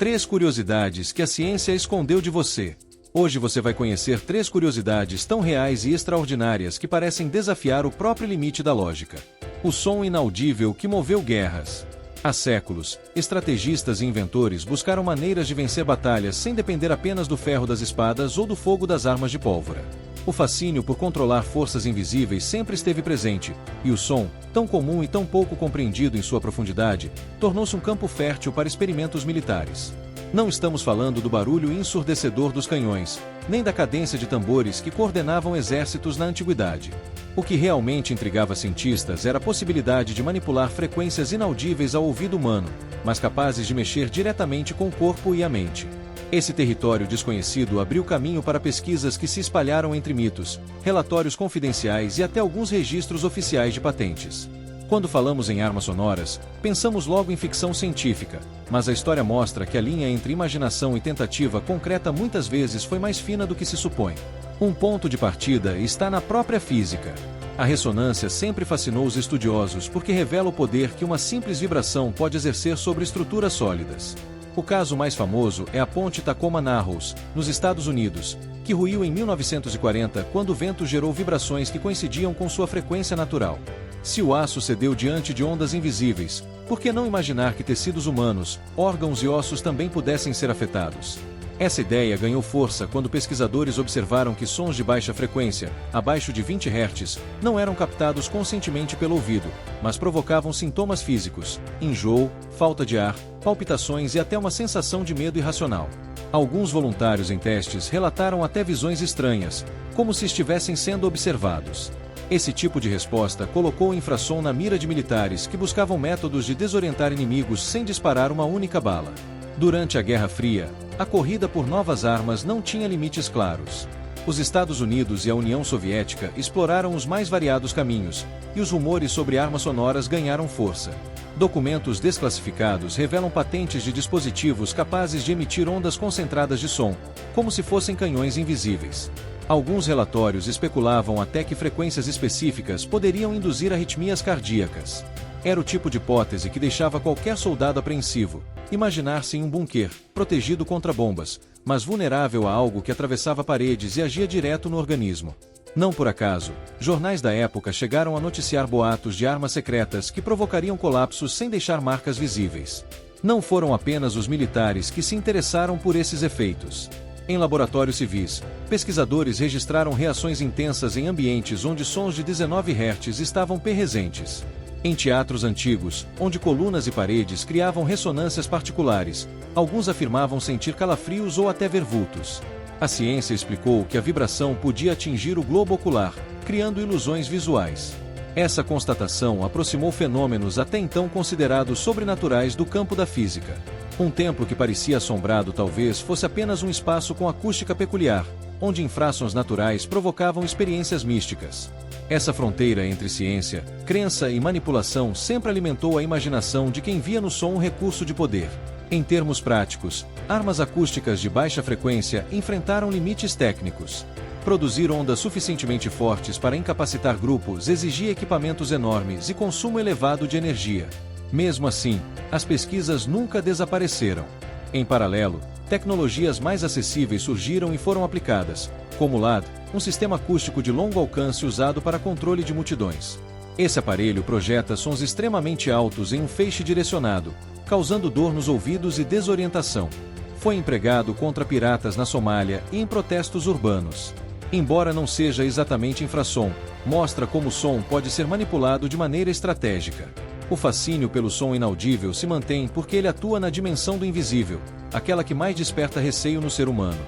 3 curiosidades que a ciência escondeu de você. Hoje você vai conhecer 3 curiosidades tão reais e extraordinárias que parecem desafiar o próprio limite da lógica. O som inaudível que moveu guerras. Há séculos, estrategistas e inventores buscaram maneiras de vencer batalhas sem depender apenas do ferro das espadas ou do fogo das armas de pólvora. O fascínio por controlar forças invisíveis sempre esteve presente, e o som, tão comum e tão pouco compreendido em sua profundidade, tornou-se um campo fértil para experimentos militares. Não estamos falando do barulho ensurdecedor dos canhões, nem da cadência de tambores que coordenavam exércitos na antiguidade. O que realmente intrigava cientistas era a possibilidade de manipular frequências inaudíveis ao ouvido humano, mas capazes de mexer diretamente com o corpo e a mente. Esse território desconhecido abriu caminho para pesquisas que se espalharam entre mitos, relatórios confidenciais e até alguns registros oficiais de patentes. Quando falamos em armas sonoras, pensamos logo em ficção científica, mas a história mostra que a linha entre imaginação e tentativa concreta muitas vezes foi mais fina do que se supõe. Um ponto de partida está na própria física. A ressonância sempre fascinou os estudiosos porque revela o poder que uma simples vibração pode exercer sobre estruturas sólidas. O caso mais famoso é a ponte Tacoma-Narrows, nos Estados Unidos, que ruiu em 1940 quando o vento gerou vibrações que coincidiam com sua frequência natural. Se o aço cedeu diante de ondas invisíveis, por que não imaginar que tecidos humanos, órgãos e ossos também pudessem ser afetados? Essa ideia ganhou força quando pesquisadores observaram que sons de baixa frequência, abaixo de 20 Hz, não eram captados conscientemente pelo ouvido, mas provocavam sintomas físicos, enjoo, falta de ar, palpitações e até uma sensação de medo irracional. Alguns voluntários em testes relataram até visões estranhas, como se estivessem sendo observados. Esse tipo de resposta colocou o infrassom na mira de militares que buscavam métodos de desorientar inimigos sem disparar uma única bala. Durante a Guerra Fria, a corrida por novas armas não tinha limites claros. Os Estados Unidos e a União Soviética exploraram os mais variados caminhos, e os rumores sobre armas sonoras ganharam força. Documentos desclassificados revelam patentes de dispositivos capazes de emitir ondas concentradas de som, como se fossem canhões invisíveis. Alguns relatórios especulavam até que frequências específicas poderiam induzir arritmias cardíacas. Era o tipo de hipótese que deixava qualquer soldado apreensivo, imaginar-se em um bunker, protegido contra bombas, mas vulnerável a algo que atravessava paredes e agia direto no organismo. Não por acaso, jornais da época chegaram a noticiar boatos de armas secretas que provocariam colapsos sem deixar marcas visíveis. Não foram apenas os militares que se interessaram por esses efeitos. Em laboratórios civis, pesquisadores registraram reações intensas em ambientes onde sons de 19 Hz estavam presentes. Em teatros antigos, onde colunas e paredes criavam ressonâncias particulares, alguns afirmavam sentir calafrios ou até ver vultos. A ciência explicou que a vibração podia atingir o globo ocular, criando ilusões visuais. Essa constatação aproximou fenômenos até então considerados sobrenaturais do campo da física. Um templo que parecia assombrado talvez fosse apenas um espaço com acústica peculiar, onde infrassons naturais provocavam experiências místicas. Essa fronteira entre ciência, crença e manipulação sempre alimentou a imaginação de quem via no som um recurso de poder. Em termos práticos, armas acústicas de baixa frequência enfrentaram limites técnicos. Produzir ondas suficientemente fortes para incapacitar grupos exigia equipamentos enormes e consumo elevado de energia. Mesmo assim, as pesquisas nunca desapareceram. Em paralelo, tecnologias mais acessíveis surgiram e foram aplicadas, como o LAD, um sistema acústico de longo alcance usado para controle de multidões. Esse aparelho projeta sons extremamente altos em um feixe direcionado, causando dor nos ouvidos e desorientação. Foi empregado contra piratas na Somália e em protestos urbanos. Embora não seja exatamente infrassom, mostra como o som pode ser manipulado de maneira estratégica. O fascínio pelo som inaudível se mantém porque ele atua na dimensão do invisível, aquela que mais desperta receio no ser humano.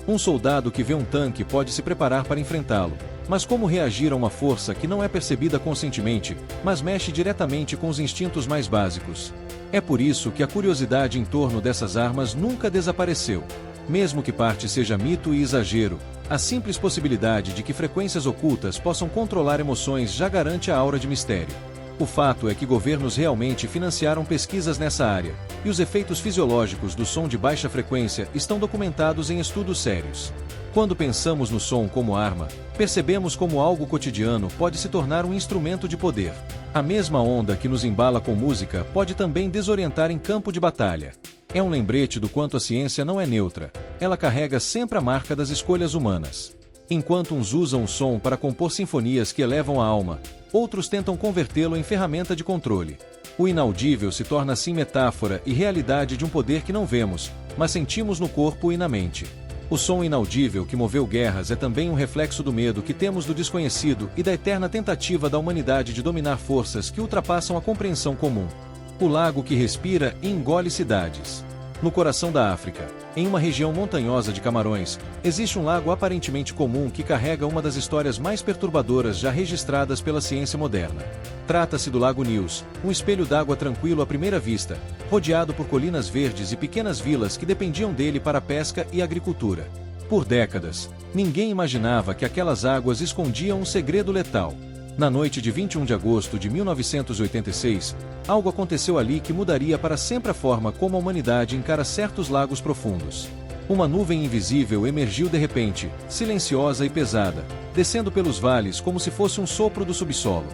Um soldado que vê um tanque pode se preparar para enfrentá-lo, mas como reagir a uma força que não é percebida conscientemente, mas mexe diretamente com os instintos mais básicos? É por isso que a curiosidade em torno dessas armas nunca desapareceu. Mesmo que parte seja mito e exagero, a simples possibilidade de que frequências ocultas possam controlar emoções já garante a aura de mistério. O fato é que governos realmente financiaram pesquisas nessa área, e os efeitos fisiológicos do som de baixa frequência estão documentados em estudos sérios. Quando pensamos no som como arma, percebemos como algo cotidiano pode se tornar um instrumento de poder. A mesma onda que nos embala com música pode também desorientar em campo de batalha. É um lembrete do quanto a ciência não é neutra, ela carrega sempre a marca das escolhas humanas. Enquanto uns usam o som para compor sinfonias que elevam a alma, outros tentam convertê-lo em ferramenta de controle. O inaudível se torna assim metáfora e realidade de um poder que não vemos, mas sentimos no corpo e na mente. O som inaudível que moveu guerras é também um reflexo do medo que temos do desconhecido e da eterna tentativa da humanidade de dominar forças que ultrapassam a compreensão comum. O lago que respira e engole cidades. No coração da África, em uma região montanhosa de Camarões, existe um lago aparentemente comum que carrega uma das histórias mais perturbadoras já registradas pela ciência moderna. Trata-se do Lago News, um espelho d'água tranquilo à primeira vista, rodeado por colinas verdes e pequenas vilas que dependiam dele para a pesca e a agricultura. Por décadas, ninguém imaginava que aquelas águas escondiam um segredo letal. Na noite de 21 de agosto de 1986, algo aconteceu ali que mudaria para sempre a forma como a humanidade encara certos lagos profundos. Uma nuvem invisível emergiu de repente, silenciosa e pesada, descendo pelos vales como se fosse um sopro do subsolo.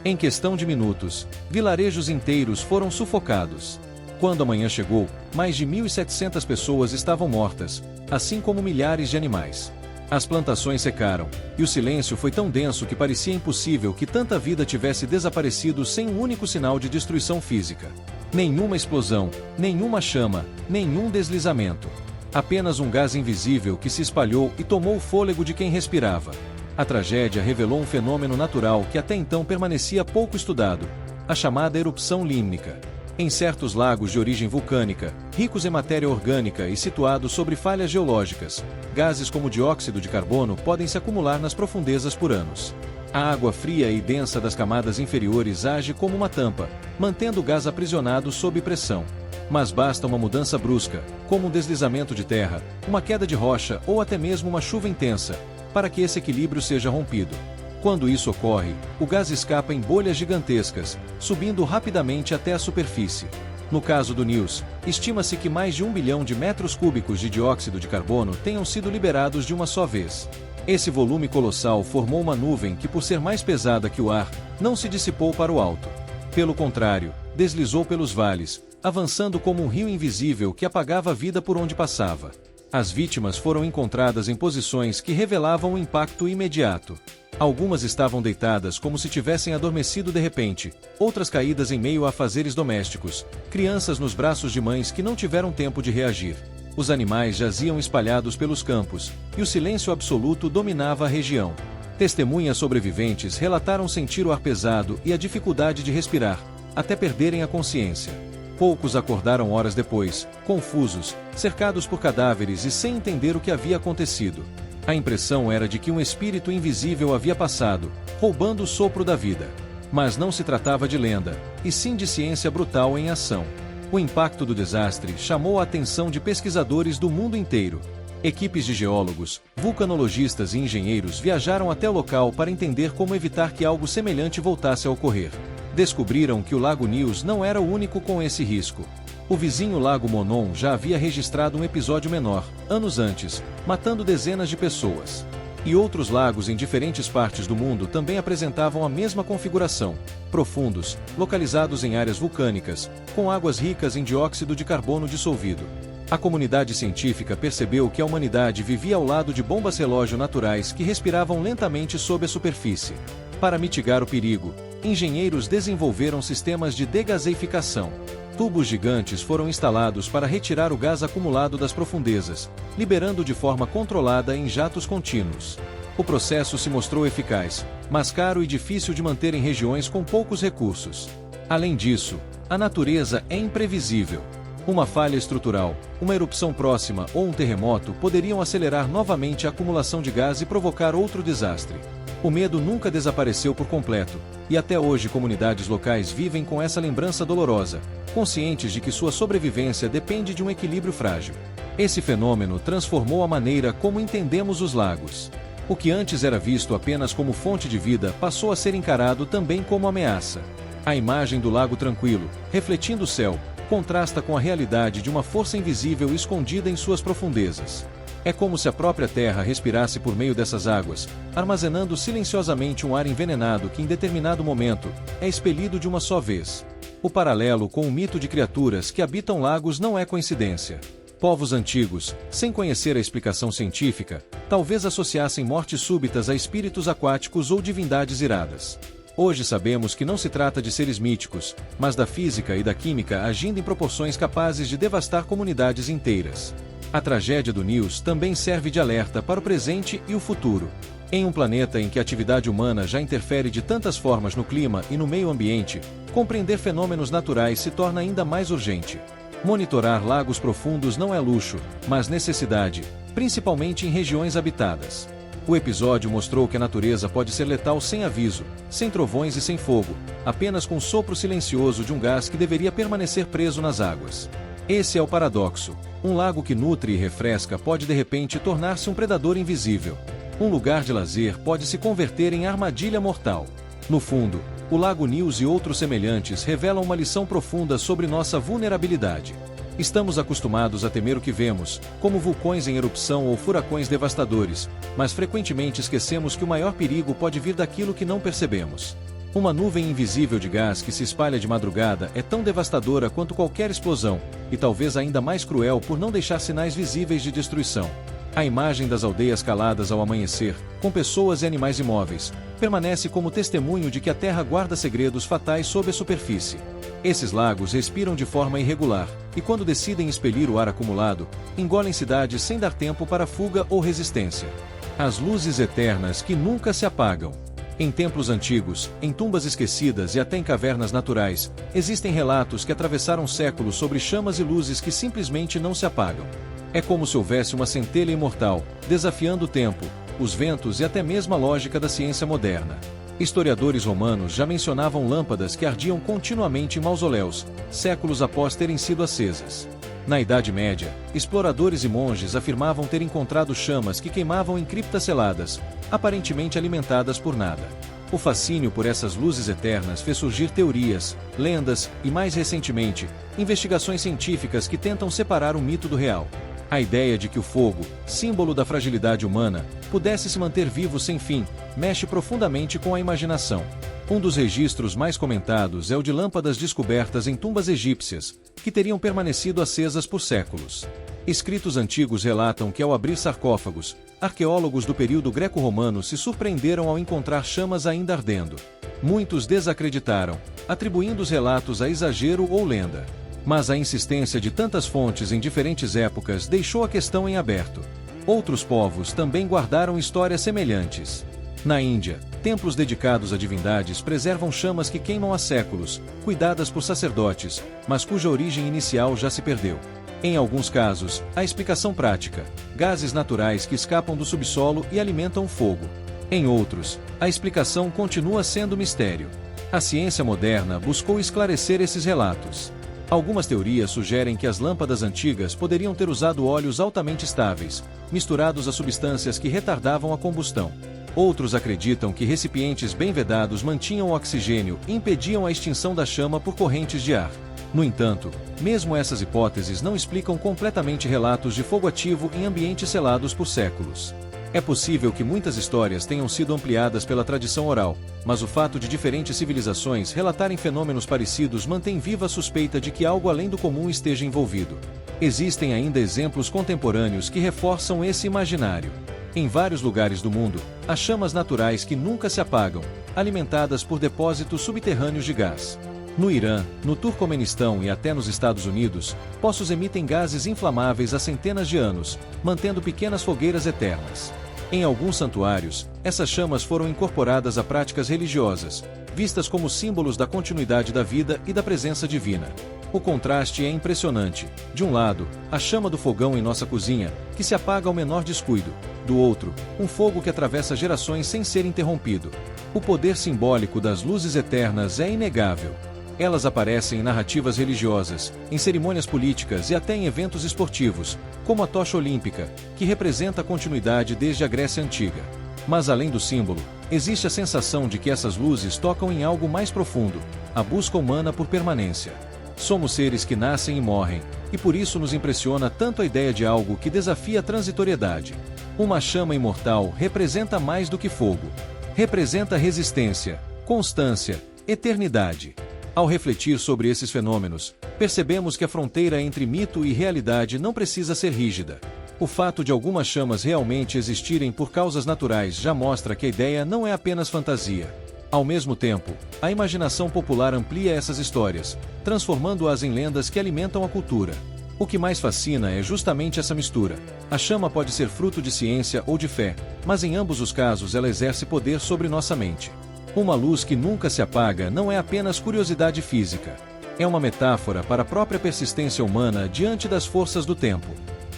Em questão de minutos, vilarejos inteiros foram sufocados. Quando a manhã chegou, mais de 1.700 pessoas estavam mortas, assim como milhares de animais. As plantações secaram, e o silêncio foi tão denso que parecia impossível que tanta vida tivesse desaparecido sem um único sinal de destruição física. Nenhuma explosão, nenhuma chama, nenhum deslizamento. Apenas um gás invisível que se espalhou e tomou o fôlego de quem respirava. A tragédia revelou um fenômeno natural que até então permanecia pouco estudado, a chamada erupção límnica. Em certos lagos de origem vulcânica, ricos em matéria orgânica e situados sobre falhas geológicas, gases como dióxido de carbono podem se acumular nas profundezas por anos. A água fria e densa das camadas inferiores age como uma tampa, mantendo o gás aprisionado sob pressão. Mas basta uma mudança brusca, como um deslizamento de terra, uma queda de rocha ou até mesmo uma chuva intensa, para que esse equilíbrio seja rompido. Quando isso ocorre, o gás escapa em bolhas gigantescas, subindo rapidamente até a superfície. No caso do News, estima-se que mais de 1 bilhão de metros cúbicos de dióxido de carbono tenham sido liberados de uma só vez. Esse volume colossal formou uma nuvem que, por ser mais pesada que o ar, não se dissipou para o alto. Pelo contrário, deslizou pelos vales, avançando como um rio invisível que apagava a vida por onde passava. As vítimas foram encontradas em posições que revelavam o impacto imediato. Algumas estavam deitadas como se tivessem adormecido de repente, outras caídas em meio a afazeres domésticos, crianças nos braços de mães que não tiveram tempo de reagir. Os animais jaziam espalhados pelos campos, e o silêncio absoluto dominava a região. Testemunhas sobreviventes relataram sentir o ar pesado e a dificuldade de respirar, até perderem a consciência. Poucos acordaram horas depois, confusos, cercados por cadáveres e sem entender o que havia acontecido. A impressão era de que um espírito invisível havia passado, roubando o sopro da vida. Mas não se tratava de lenda, e sim de ciência brutal em ação. O impacto do desastre chamou a atenção de pesquisadores do mundo inteiro. Equipes de geólogos, vulcanologistas e engenheiros viajaram até o local para entender como evitar que algo semelhante voltasse a ocorrer. Descobriram que o Lago News não era o único com esse risco. O vizinho Lago Monon já havia registrado um episódio menor, anos antes, matando dezenas de pessoas. E outros lagos em diferentes partes do mundo também apresentavam a mesma configuração, profundos, localizados em áreas vulcânicas, com águas ricas em dióxido de carbono dissolvido. A comunidade científica percebeu que a humanidade vivia ao lado de bombas relógio naturais que respiravam lentamente sob a superfície. Para mitigar o perigo, engenheiros desenvolveram sistemas de degasificação. Tubos gigantes foram instalados para retirar o gás acumulado das profundezas, liberando de forma controlada em jatos contínuos. O processo se mostrou eficaz, mas caro e difícil de manter em regiões com poucos recursos. Além disso, a natureza é imprevisível. Uma falha estrutural, uma erupção próxima ou um terremoto poderiam acelerar novamente a acumulação de gás e provocar outro desastre. O medo nunca desapareceu por completo, e até hoje comunidades locais vivem com essa lembrança dolorosa, conscientes de que sua sobrevivência depende de um equilíbrio frágil. Esse fenômeno transformou a maneira como entendemos os lagos. O que antes era visto apenas como fonte de vida passou a ser encarado também como ameaça. A imagem do lago tranquilo, refletindo o céu, contrasta com a realidade de uma força invisível escondida em suas profundezas. É como se a própria Terra respirasse por meio dessas águas, armazenando silenciosamente um ar envenenado que em determinado momento é expelido de uma só vez. O paralelo com o mito de criaturas que habitam lagos não é coincidência. Povos antigos, sem conhecer a explicação científica, talvez associassem mortes súbitas a espíritos aquáticos ou divindades iradas. Hoje sabemos que não se trata de seres míticos, mas da física e da química agindo em proporções capazes de devastar comunidades inteiras. A tragédia do Nios também serve de alerta para o presente e o futuro. Em um planeta em que a atividade humana já interfere de tantas formas no clima e no meio ambiente, compreender fenômenos naturais se torna ainda mais urgente. Monitorar lagos profundos não é luxo, mas necessidade, principalmente em regiões habitadas. O episódio mostrou que a natureza pode ser letal sem aviso, sem trovões e sem fogo, apenas com o sopro silencioso de um gás que deveria permanecer preso nas águas. Esse é o paradoxo. Um lago que nutre e refresca pode de repente tornar-se um predador invisível. Um lugar de lazer pode se converter em armadilha mortal. No fundo, o Lago Nios e outros semelhantes revelam uma lição profunda sobre nossa vulnerabilidade. Estamos acostumados a temer o que vemos, como vulcões em erupção ou furacões devastadores, mas frequentemente esquecemos que o maior perigo pode vir daquilo que não percebemos. Uma nuvem invisível de gás que se espalha de madrugada é tão devastadora quanto qualquer explosão, e talvez ainda mais cruel por não deixar sinais visíveis de destruição. A imagem das aldeias caladas ao amanhecer, com pessoas e animais imóveis, permanece como testemunho de que a Terra guarda segredos fatais sob a superfície. Esses lagos respiram de forma irregular, e quando decidem expelir o ar acumulado, engolem cidades sem dar tempo para fuga ou resistência. As luzes eternas que nunca se apagam. Em templos antigos, em tumbas esquecidas e até em cavernas naturais, existem relatos que atravessaram séculos sobre chamas e luzes que simplesmente não se apagam. É como se houvesse uma centelha imortal, desafiando o tempo, os ventos e até mesmo a lógica da ciência moderna. Historiadores romanos já mencionavam lâmpadas que ardiam continuamente em mausoléus, séculos após terem sido acesas. Na Idade Média, exploradores e monges afirmavam ter encontrado chamas que queimavam em criptas seladas, aparentemente alimentadas por nada. O fascínio por essas luzes eternas fez surgir teorias, lendas e, mais recentemente, investigações científicas que tentam separar o mito do real. A ideia de que o fogo, símbolo da fragilidade humana, pudesse se manter vivo sem fim, mexe profundamente com a imaginação. Um dos registros mais comentados é o de lâmpadas descobertas em tumbas egípcias, que teriam permanecido acesas por séculos. Escritos antigos relatam que ao abrir sarcófagos, arqueólogos do período greco-romano se surpreenderam ao encontrar chamas ainda ardendo. Muitos desacreditaram, atribuindo os relatos a exagero ou lenda. Mas a insistência de tantas fontes em diferentes épocas deixou a questão em aberto. Outros povos também guardaram histórias semelhantes. Na Índia, templos dedicados a divindades preservam chamas que queimam há séculos, cuidadas por sacerdotes, mas cuja origem inicial já se perdeu. Em alguns casos, a explicação prática: gases naturais que escapam do subsolo e alimentam o fogo. Em outros, a explicação continua sendo mistério. A ciência moderna buscou esclarecer esses relatos. Algumas teorias sugerem que as lâmpadas antigas poderiam ter usado óleos altamente estáveis, misturados a substâncias que retardavam a combustão. Outros acreditam que recipientes bem vedados mantinham o oxigênio e impediam a extinção da chama por correntes de ar. No entanto, mesmo essas hipóteses não explicam completamente relatos de fogo ativo em ambientes selados por séculos. É possível que muitas histórias tenham sido ampliadas pela tradição oral, mas o fato de diferentes civilizações relatarem fenômenos parecidos mantém viva a suspeita de que algo além do comum esteja envolvido. Existem ainda exemplos contemporâneos que reforçam esse imaginário. Em vários lugares do mundo, há chamas naturais que nunca se apagam, alimentadas por depósitos subterrâneos de gás. No Irã, no Turcomenistão e até nos Estados Unidos, poços emitem gases inflamáveis há centenas de anos, mantendo pequenas fogueiras eternas. Em alguns santuários, essas chamas foram incorporadas a práticas religiosas, vistas como símbolos da continuidade da vida e da presença divina. O contraste é impressionante. De um lado, a chama do fogão em nossa cozinha, que se apaga ao menor descuido. Do outro, um fogo que atravessa gerações sem ser interrompido. O poder simbólico das luzes eternas é inegável. Elas aparecem em narrativas religiosas, em cerimônias políticas e até em eventos esportivos, como a tocha olímpica, que representa a continuidade desde a Grécia Antiga. Mas além do símbolo, existe a sensação de que essas luzes tocam em algo mais profundo, a busca humana por permanência. Somos seres que nascem e morrem, e por isso nos impressiona tanto a ideia de algo que desafia a transitoriedade. Uma chama imortal representa mais do que fogo. Representa resistência, constância, eternidade. Ao refletir sobre esses fenômenos, percebemos que a fronteira entre mito e realidade não precisa ser rígida. O fato de algumas chamas realmente existirem por causas naturais já mostra que a ideia não é apenas fantasia. Ao mesmo tempo, a imaginação popular amplia essas histórias, transformando-as em lendas que alimentam a cultura. O que mais fascina é justamente essa mistura. A chama pode ser fruto de ciência ou de fé, mas em ambos os casos ela exerce poder sobre nossa mente. Uma luz que nunca se apaga não é apenas curiosidade física. É uma metáfora para a própria persistência humana diante das forças do tempo.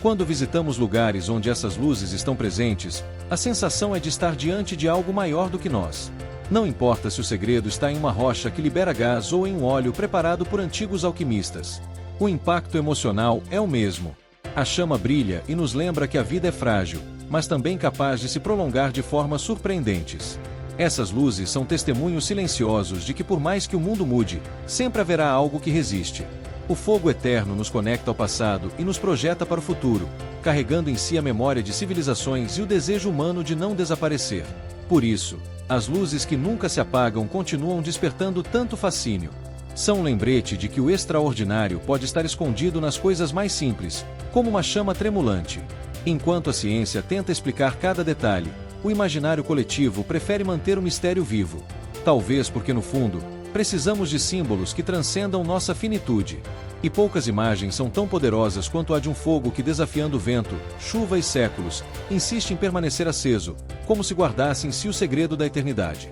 Quando visitamos lugares onde essas luzes estão presentes, a sensação é de estar diante de algo maior do que nós. Não importa se o segredo está em uma rocha que libera gás ou em um óleo preparado por antigos alquimistas. O impacto emocional é o mesmo. A chama brilha e nos lembra que a vida é frágil, mas também capaz de se prolongar de formas surpreendentes. Essas luzes são testemunhos silenciosos de que por mais que o mundo mude, sempre haverá algo que resiste. O fogo eterno nos conecta ao passado e nos projeta para o futuro, carregando em si a memória de civilizações e o desejo humano de não desaparecer. Por isso, as luzes que nunca se apagam continuam despertando tanto fascínio. São um lembrete de que o extraordinário pode estar escondido nas coisas mais simples, como uma chama tremulante. Enquanto a ciência tenta explicar cada detalhe, o imaginário coletivo prefere manter o mistério vivo. Talvez porque no fundo, precisamos de símbolos que transcendam nossa finitude. E poucas imagens são tão poderosas quanto a de um fogo que, desafiando vento, chuva e séculos, insiste em permanecer aceso, como se guardasse em si o segredo da eternidade.